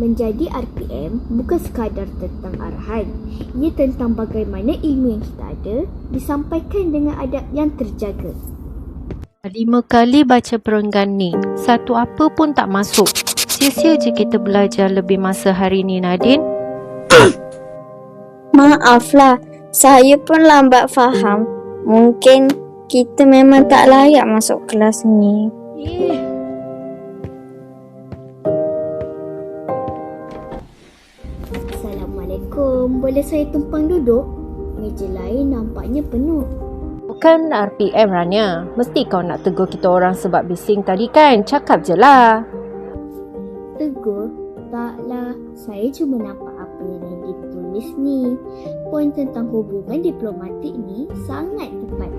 Menjadi RPM bukan sekadar tentang arahan. Ia tentang bagaimana ilmu yang kita ada disampaikan dengan adab yang terjaga. 5 kali baca perenggan ni, satu apa pun tak masuk. Sia-sia je kita belajar lebih masa hari ni, Nadine. Maaflah, saya pun lambat faham. Mungkin kita memang tak layak masuk kelas ni. Assalamualaikum. Boleh saya tumpang duduk? Meja lain nampaknya penuh. Bukan RPM, Rania. Mesti kau nak tegur kita orang sebab bising tadi kan? Cakap je lah. Tegur? Taklah. Saya cuma nampak apa yang ditulis ni. Poin tentang hubungan diplomatik ni sangat tepat.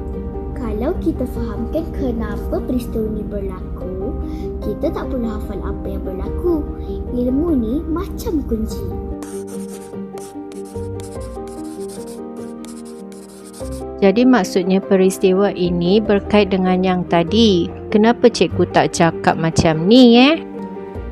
Kalau kita fahamkan kenapa peristiwa ni berlaku, kita tak perlu hafal apa yang berlaku. Ilmu ni macam kunci. Jadi maksudnya peristiwa ini berkait dengan yang tadi. Kenapa cikgu tak cakap macam ni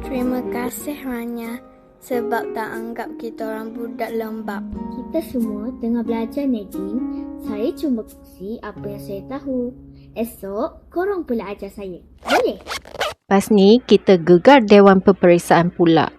Terima kasih Rania sebab tak anggap kita orang budak lembab. Kita semua tengah belajar, Nadine. Saya cuma kongsi apa yang saya tahu. Esok, korang pula ajar saya. Boleh? Lepas ni kita gegar Dewan Peperiksaan pula.